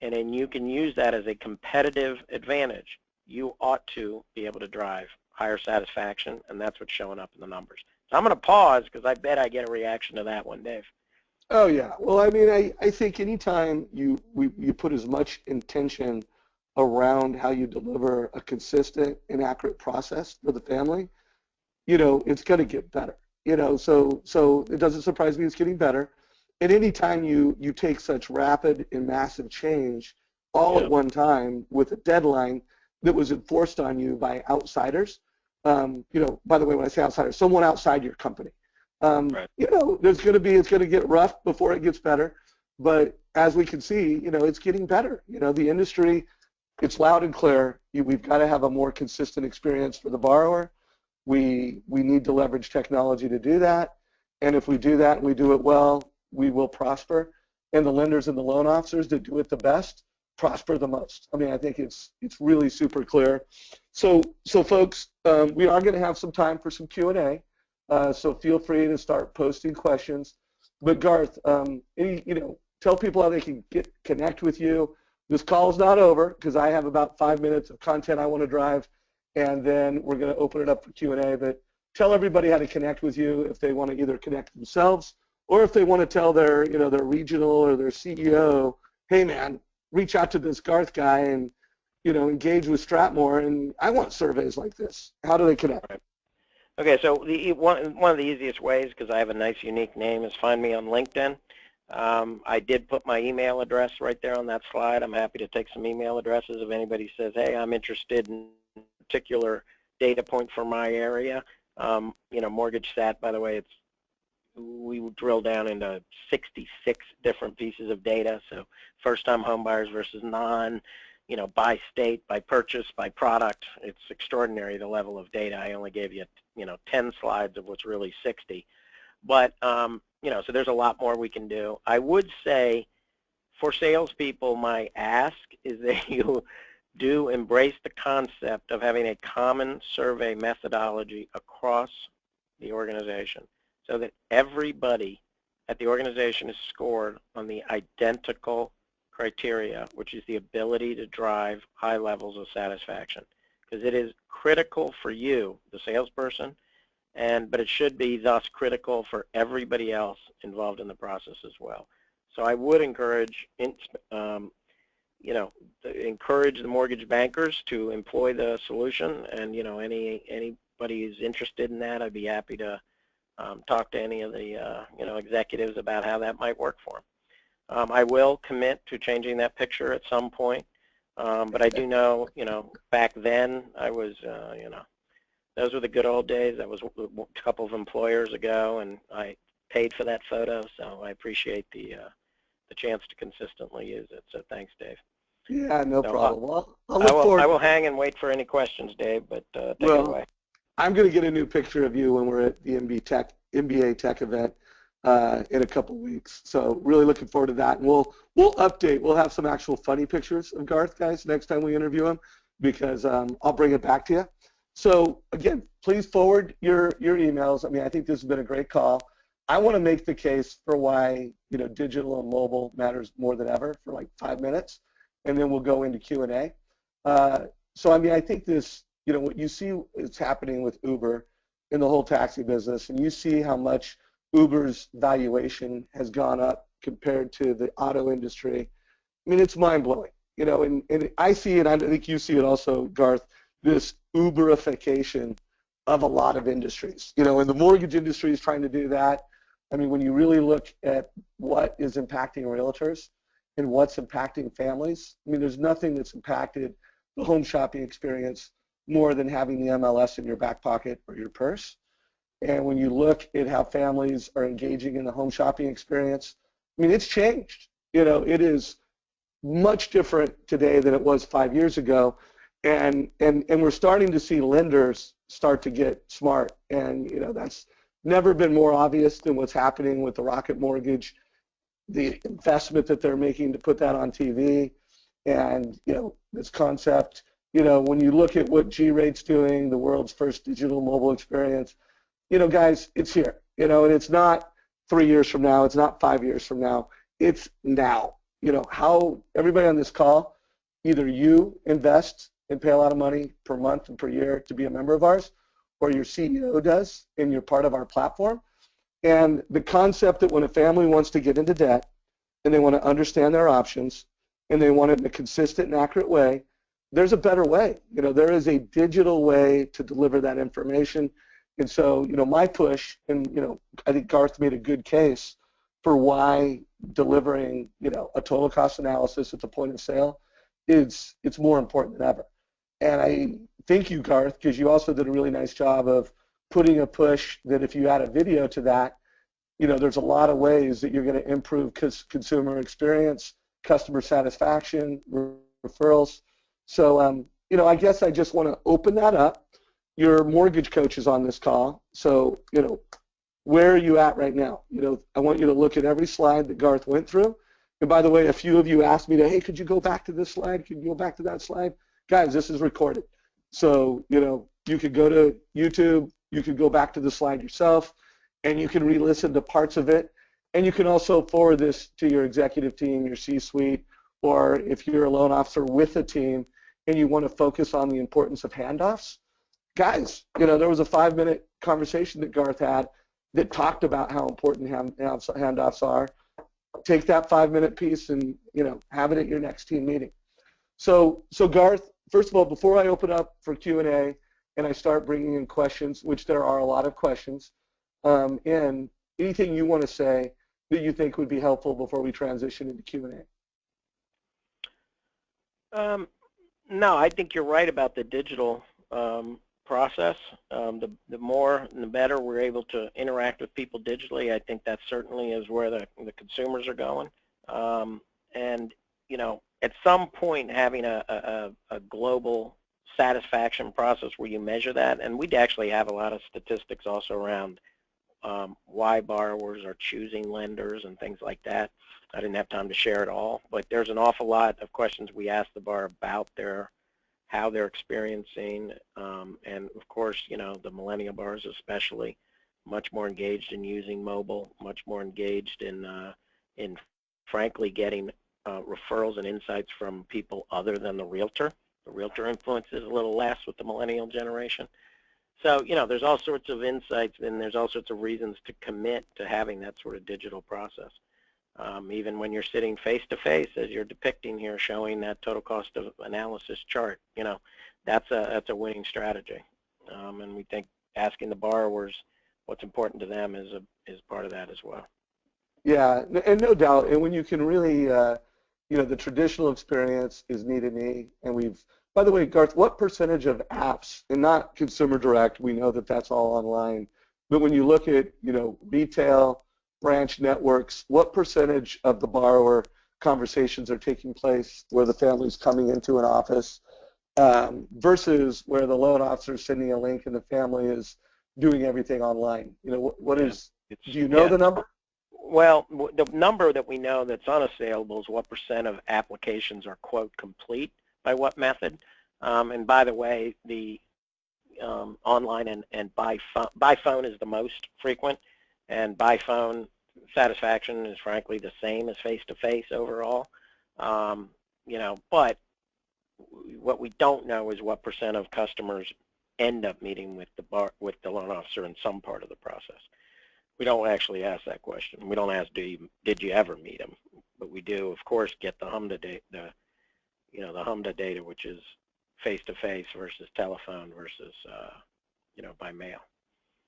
and then you can use that as a competitive advantage, you ought to be able to drive higher satisfaction, and that's what's showing up in the numbers. So I'm going to pause because I bet I get a reaction to that one, Dave.
Oh, yeah. Well, I mean, I think anytime you put as much intention around how you deliver a consistent and accurate process for the family, it's going to get better. So it doesn't surprise me it's getting better. And anytime you take such rapid and massive change all at one time with a deadline that was enforced on you by outsiders, by the way, when I say outsiders, someone outside your company,
Right.
it's going to get rough before it gets better. But as we can see, it's getting better. The industry, it's loud and clear. We've got to have a more consistent experience for the borrower. We need to leverage technology to do that. And if we do that and we do it well, we will prosper. And the lenders and the loan officers that do it the best prosper the most. I mean, I think it's really super clear. So folks, we are going to have some time for some Q&A. So feel free to start posting questions. But Garth, tell people how they can connect with you. This call is not over because I have about 5 minutes of content I want to drive, and then we're going to open it up for Q&A. But tell everybody how to connect with you if they want to either connect themselves or if they want to tell their regional or their CEO, hey man, reach out to this Garth guy and engage with Stratmor, and I want surveys like this. How do they connect?
Right. Okay, so one of the easiest ways, because I have a nice unique name, is find me on LinkedIn. I did put my email address right there on that slide. I'm happy to take some email addresses if anybody says, hey, I'm interested in a particular data point for my area. Mortgage stat, by the way, we drill down into 66 different pieces of data. So first-time home buyers versus non, by state, by purchase, by product. It's extraordinary, the level of data. I only gave you, 10 slides of what's really 60. But, so there's a lot more we can do. I would say for salespeople, my ask is that you do embrace the concept of having a common survey methodology across the organization so that everybody at the organization is scored on the identical criteria, which is the ability to drive high levels of satisfaction. Because it is critical for you, the salesperson, but it should be thus critical for everybody else involved in the process as well. So I would encourage, encourage the mortgage bankers to employ the solution, and anybody who's interested in that, I'd be happy to talk to any of the executives about how that might work for them. I will commit to changing that picture at some point, but I do know, back then I was, those were the good old days. That was a couple of employers ago, and I paid for that photo, so I appreciate the chance to consistently use it. So thanks, Dave.
Yeah, no problem. Well,
I will hang and wait for any questions, Dave, but take it away.
I'm going to get a new picture of you when we're at the MBA Tech event in a couple weeks. So really looking forward to that. And we'll update. We'll have some actual funny pictures of Garth, guys, next time we interview him, because I'll bring it back to you. So again, please forward your emails. I mean, I think this has been a great call. I want to make the case for why digital and mobile matters more than ever for like 5 minutes, and then we'll go into Q&A. So I mean, I think this, what you see is happening with Uber in the whole taxi business, and you see how much Uber's valuation has gone up compared to the auto industry. I mean, it's mind-blowing, and I see it, I think you see it also, Garth, this Uberification of a lot of industries. And the mortgage industry is trying to do that. I mean, when you really look at what is impacting realtors and what's impacting families, I mean, there's nothing that's impacted the home shopping experience more than having the MLS in your back pocket or your purse. And when you look at how families are engaging in the home shopping experience, I mean, it's changed. It is much different today than it was 5 years ago. And we're starting to see lenders start to get smart, and that's never been more obvious than what's happening with the Rocket Mortgage, the investment that they're making to put that on TV, and this concept. When you look at what G-Rate's doing, the world's first digital mobile experience, guys, it's here. And it's not 3 years from now, it's not 5 years from now, it's now. How everybody on this call, either you invest and pay a lot of money per month and per year to be a member of ours, or your CEO does, and you're part of our platform. And the concept that when a family wants to get into debt and they want to understand their options and they want it in a consistent and accurate way, there's a better way. There is a digital way to deliver that information. And so, my push, and, I think Garth made a good case for why delivering, a total cost analysis at the point of sale it's more important than ever. And I thank you, Garth, because you also did a really nice job of putting a push that if you add a video to that, there's a lot of ways that you're going to improve consumer experience, customer satisfaction, referrals. So, I guess I just want to open that up. Your mortgage coach is on this call. So, where are you at right now? I want you to look at every slide that Garth went through. And by the way, a few of you asked me hey, could you go back to this slide? Could you go back to that slide? Guys, this is recorded. So, you could go to YouTube, you could go back to the slide yourself, and you can re-listen to parts of it. And you can also forward this to your executive team, your C-suite, or if you're a loan officer with a team and you want to focus on the importance of handoffs. Guys, there was a 5-minute conversation that Garth had that talked about how important handoffs are. Take that 5-minute piece and, have it at your next team meeting. So Garth, first of all, before I open up for Q&A and I start bringing in questions, which there are a lot of questions, and anything you want to say, that you think would be helpful before we transition into Q&A?
No, I think you're right about the digital process. The more and the better we're able to interact with people digitally, I think that certainly is where the consumers are going. And, you know, at some point having a global satisfaction process where you measure that, and we'd actually have a lot of statistics also around why borrowers are choosing lenders and things like that. I didn't have time to share it all, but there's an awful lot of questions we ask the borrower about how they're experiencing, and of course, you know, the millennial borrowers especially, much more engaged in using mobile, much more engaged in frankly getting referrals and insights from people other than the realtor. The realtor influence is a little less with the millennial generation. So, you know, there's all sorts of insights and there's all sorts of reasons to commit to having that sort of digital process. Even when you're sitting face-to-face, as you're depicting here, showing that total cost of analysis chart, you know, that's a winning strategy. And we think asking the borrowers what's important to them is part of that as well.
Yeah, and no doubt. And when you can really, you know, the traditional experience is me-to-me, and we've, by the way, Garth, what percentage of apps, and not consumer direct, we know that that's all online, but when you look at, you know, retail, branch networks, what percentage of the borrower conversations are taking place where the family's coming into an office versus where the loan officer is sending a link and the family is doing everything online? You know, what is, do you know the number?
Well, the number that we know that's unassailable is what percent of applications are, quote, complete by what method. And by the way, the online and by phone is the most frequent, and by phone satisfaction is frankly the same as face-to-face overall. You know, but what we don't know is what percent of customers end up meeting with the loan officer in some part of the process. We don't actually ask that question. We don't ask, did you ever meet him? But we do, of course, get the HMDA data, the HMDA data, which is face-to-face versus telephone versus, you know, by mail.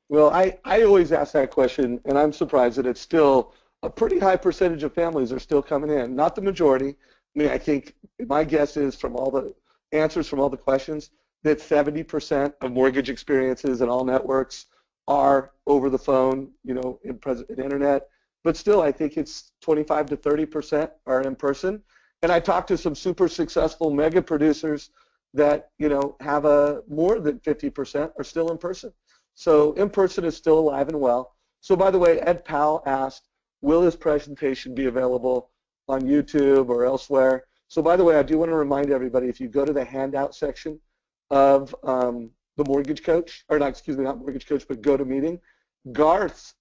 Well, I always ask that question, and I'm surprised that it's still a pretty high percentage of families are still coming in. Not the majority. I mean, I think my guess is from all the answers from all the questions that 70% of mortgage experiences in all networks are over the phone, you know, in internet. But still, I think it's 25 to 30% are in person. And I talked to some super successful mega producers that, you know, have more than 50% are still in person. So in person is still alive and well. So by the way, Ed Powell asked, will this presentation be available on YouTube or elsewhere? So by the way, I do want to remind everybody, if you go to the handout section of the Mortgage Coach, or not, excuse me, not Mortgage Coach, but GoToMeeting, Garth's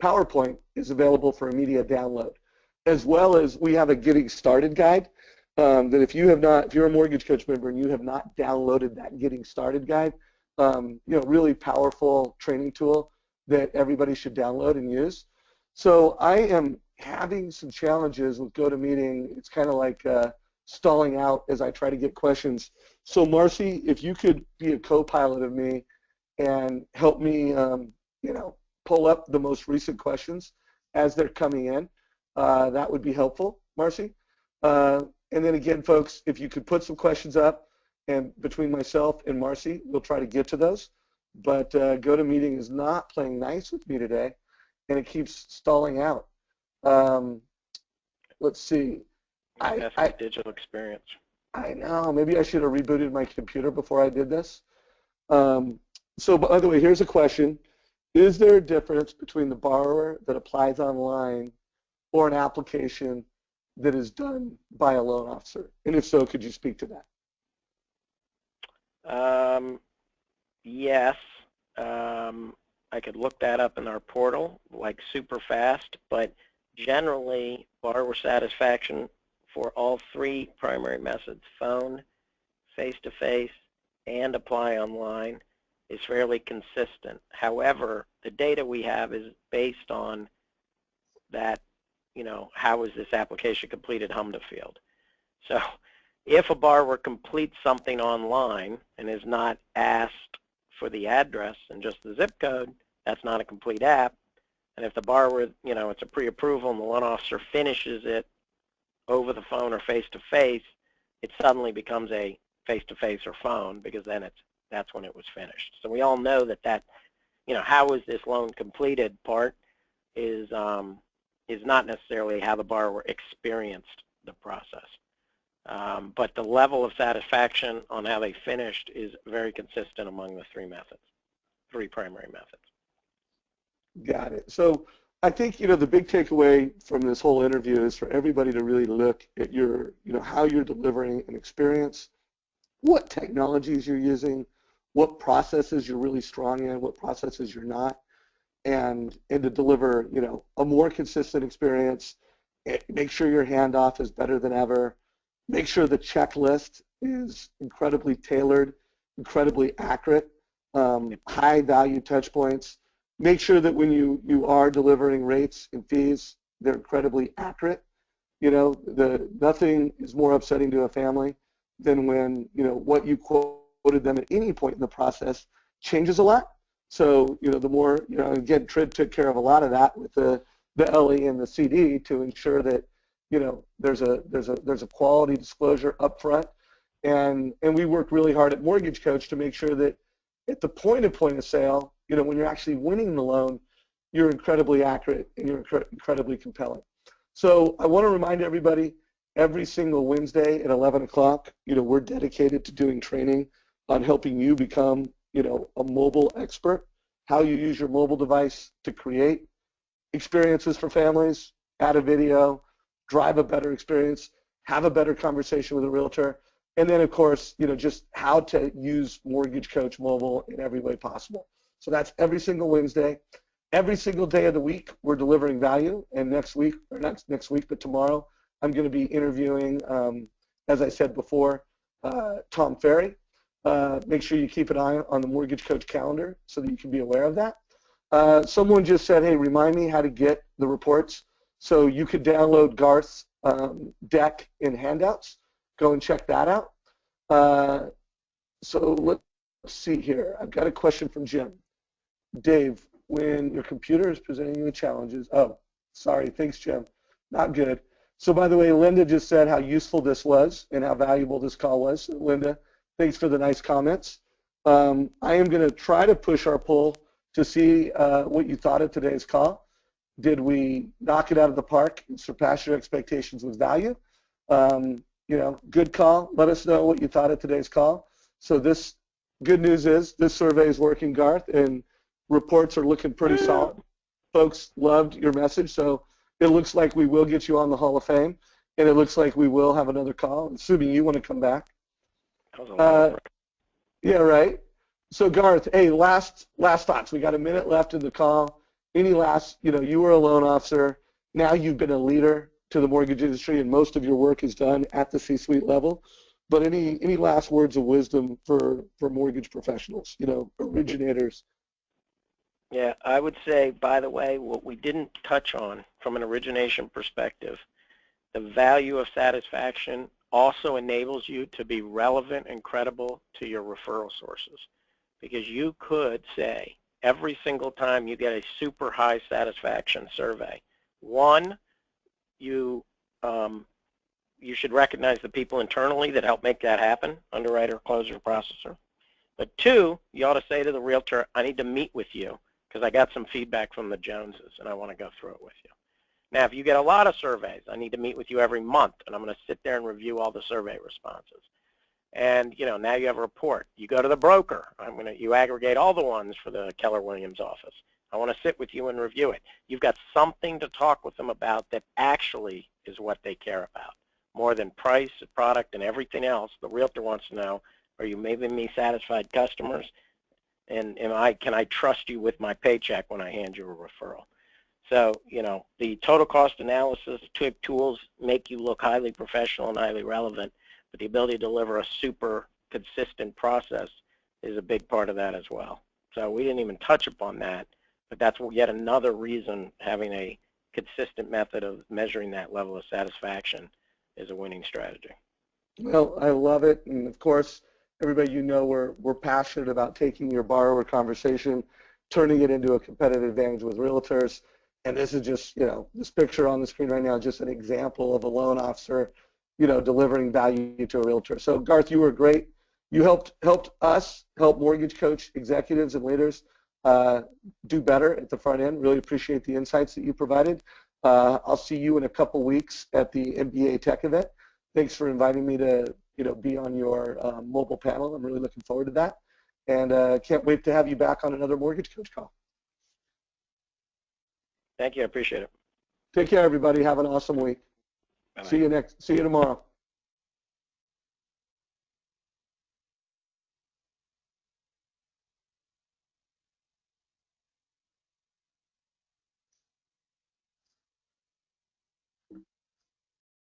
PowerPoint is available for immediate download, as well as we have a Getting Started guide that if you're a Mortgage Coach member and you have not downloaded that Getting Started guide, you know, really powerful training tool that everybody should download and use. So I am having some challenges with GoToMeeting. It's kind of like stalling out as I try to get questions. So Marcy, if you could be a co-pilot of me and help me, you know, pull up the most recent questions as they're coming in, that would be helpful, Marcy. And then again, folks, if you could put some questions up, and between myself and Marcy, we'll try to get to those. But GoToMeeting is not playing nice with me today, and it keeps stalling out. Let's see.
That's the digital experience.
I know. Maybe I should have rebooted my computer before I did this. So by the way, here's a question. Is there a difference between the borrower that applies online or an application that is done by a loan officer? And if so, could you speak to that?
Yes. I could look that up in our portal, like super fast, but generally borrower satisfaction for all three primary methods, phone, face-to-face, and apply online, is fairly consistent. However, the data we have is based on that, you know, how is this application completed HMDA field. So if a borrower completes something online and is not asked for the address and just the zip code, that's not a complete app. And if the borrower, it's a pre-approval and the loan officer finishes it over the phone or face-to-face, it suddenly becomes a face-to-face or phone, because then that's when it was finished. So we all know that how is this loan completed part is not necessarily how the borrower experienced the process. But the level of satisfaction on how they finished is very consistent among the three primary methods.
Got it. So I think, the big takeaway from this whole interview is for everybody to really look at your, how you're delivering an experience, what technologies you're using, what processes you're really strong in, what processes you're not, and to deliver, a more consistent experience. Make sure your handoff is better than ever. Make sure the checklist is incredibly tailored, incredibly accurate, high value touch points. Make sure that when you are delivering rates and fees, they're incredibly accurate. Nothing is more upsetting to a family than when, what you quoted them at any point in the process changes a lot. So, the more, again, Trid took care of a lot of that with the LE and the CD to ensure that, there's a quality disclosure up front. And we work really hard at Mortgage Coach to make sure that at the point of sale, when you're actually winning the loan, you're incredibly accurate and you're incredibly compelling. So I want to remind everybody, every single Wednesday at 11 o'clock, we're dedicated to doing training on helping you become, a mobile expert, how you use your mobile device to create experiences for families, add a video, drive a better experience, have a better conversation with a realtor, and then, of course, just how to use Mortgage Coach Mobile in every way possible. So that's every single Wednesday. Every single day of the week, we're delivering value. And next week, or not next week, but tomorrow, I'm going to be interviewing, as I said before, Tom Ferry. Make sure you keep an eye on the Mortgage Coach calendar so that you can be aware of that. Someone just said, hey, remind me how to get the reports. So you could download Garth's deck in Handouts. Go and check that out. So let's see here. I've got a question from Jim. Dave, when your computer is presenting you with challenges, oh, sorry, thanks, Jim. Not good. So by the way, Linda just said how useful this was and how valuable this call was. So Linda, thanks for the nice comments. I am going to try to push our poll to see what you thought of today's call. Did we knock it out of the park and surpass your expectations with value? Good call. Let us know what you thought of today's call. So this good news is this survey is working, Garth, and reports are looking pretty solid. Folks loved your message, so it looks like we will get you on the Hall of Fame, and it looks like we will have another call, assuming you want to come back. Yeah, right. So Garth, hey, last thoughts. We got a minute left in the call. Any last, you were a loan officer. Now you've been a leader to the mortgage industry, and most of your work is done at the C-suite level. But any last words of wisdom for mortgage professionals, originators?
Yeah, I would say, by the way, what we didn't touch on from an origination perspective, the value of satisfaction also enables you to be relevant and credible to your referral sources. Because you could say, every single time you get a super high satisfaction survey, one, you should recognize the people internally that help make that happen, underwriter, closer, processor. But two, you ought to say to the realtor, I need to meet with you because I got some feedback from the Joneses and I want to go through it with you. Now, if you get a lot of surveys, I need to meet with you every month and I'm going to sit there and review all the survey responses. And, now you have a report. You go to the broker. You aggregate all the ones for the Keller Williams office. I want to sit with you and review it. You've got something to talk with them about that actually is what they care about. More than price, product, and everything else, the realtor wants to know, are you making me satisfied customers? And can I trust you with my paycheck when I hand you a referral? So, the total cost analysis tools make you look highly professional and highly relevant, but the ability to deliver a super consistent process is a big part of that as well. So we didn't even touch upon that, but that's yet another reason having a consistent method of measuring that level of satisfaction is a winning strategy.
Well, I love it, and of course, everybody, we're passionate about taking your borrower conversation, turning it into a competitive advantage with realtors. And this is just, this picture on the screen right now, just an example of a loan officer, delivering value to a realtor. So Garth, you were great. You helped us help mortgage coach executives and leaders do better at the front end. Really appreciate the insights that you provided. I'll see you in a couple weeks at the MBA Tech event. Thanks for inviting me to be on your mobile panel. I'm really looking forward to that, and can't wait to have you back on another mortgage coach call.
Thank you. I appreciate it.
Take care, everybody. Have an awesome week.
Bye-bye.
See you tomorrow.